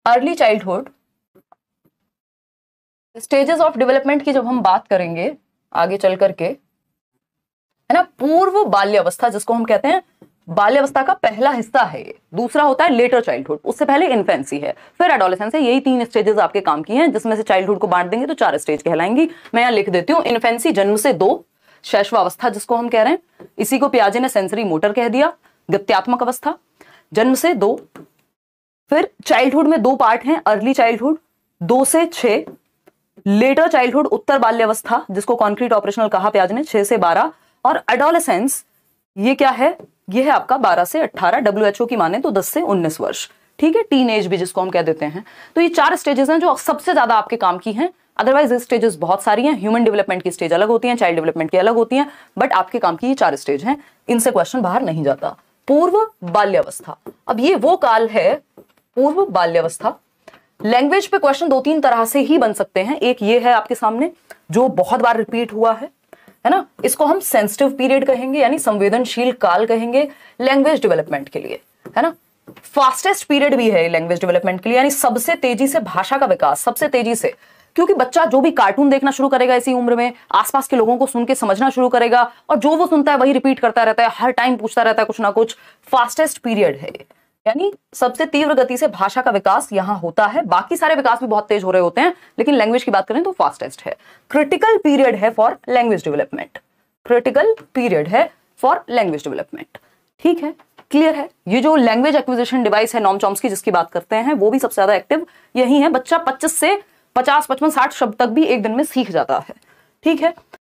Early childhood, stages of development की जब हम बात करेंगे आगे चल करके, है ना, पूर्व बाल्यावस्था जिसको हम कहते हैं, बाल्यावस्था का पहला हिस्सा है ये। दूसरा होता है लेटर चाइल्डहुड, उससे पहले इन्फेंसी है, फिर एडोलेसेंस है। यही 3 स्टेजेस आपके काम की हैं, जिसमें से चाइल्डहुड को बांट देंगे तो 4 स्टेज कहलाएंगी। मैं यहां लिख देती हूँ, इन्फेंसी जन्म से 2, शैशवावस्था जिसको हम कह रहे हैं, इसी को पियाजे ने सेंसरी मोटर कह दिया, गत्यात्मक अवस्था जन्म से 2। फिर चाइल्डहुड में 2 पार्ट हैं, अर्ली चाइल्डहुड 2 से 6, लेटर चाइल्डहुड उत्तर बाल्यावस्था जिसको कॉन्क्रीट ऑपरेशनल कहा पियाजे ने 6 से 12, और एडोलेसेंस ये क्या है, ये है आपका 12 से 18, WHO की माने तो 10 से 19 वर्ष, ठीक है, टीन एज भी जिसको हम कह देते हैं। तो ये 4 स्टेजेस हैं जो सबसे ज्यादा आपके काम की हैं। अदरवाइज स्टेजेस बहुत सारी हैं, ह्यूमन डेवलपमेंट की स्टेज अलग होती हैं, चाइल्ड डेवलपमेंट की अलग होती हैं, बट आपके काम की ये 4 स्टेज हैं, इनसे क्वेश्चन बाहर नहीं जाता। पूर्व बाल्यावस्था, अब ये वो काल है पूर्व बाल्यावस्था। लैंग्वेज पे क्वेश्चन 2-3 तरह से ही बन सकते हैं। एक ये है आपके सामने जो बहुत बार रिपीट हुआ है ना, इसको हम सेंसिटिव पीरियड कहेंगे, यानी संवेदनशील काल कहेंगे लैंग्वेज डेवलपमेंट के लिए, है ना। फास्टेस्ट पीरियड भी है लैंग्वेज डेवलपमेंट के लिए, यानी सबसे तेजी से भाषा का विकास, सबसे तेजी से, क्योंकि बच्चा जो भी कार्टून देखना शुरू करेगा इसी उम्र में, आसपास के लोगों को सुन के समझना शुरू करेगा, और जो वो सुनता है वही रिपीट करता रहता है, हर टाइम पूछता रहता है कुछ ना कुछ। फास्टेस्ट पीरियड है, यानी सबसे तीव्र गति से भाषा का विकास यहां होता है। बाकी सारे विकास भी बहुत तेज हो रहे होते हैं, लेकिन लैंग्वेज की बात करें तो फास्टेस्ट है। क्रिटिकल पीरियड है for language development, critical period है फॉर लैंग्वेज डेवलपमेंट, ठीक है, क्लियर है। ये जो लैंग्वेज एक्विजिशन डिवाइस है नॉम चॉम्स्की जिसकी बात करते हैं, वो भी सबसे ज्यादा एक्टिव यही है। बच्चा 25 से 50, 55, 60 शब्द तक भी एक दिन में सीख जाता है, ठीक है।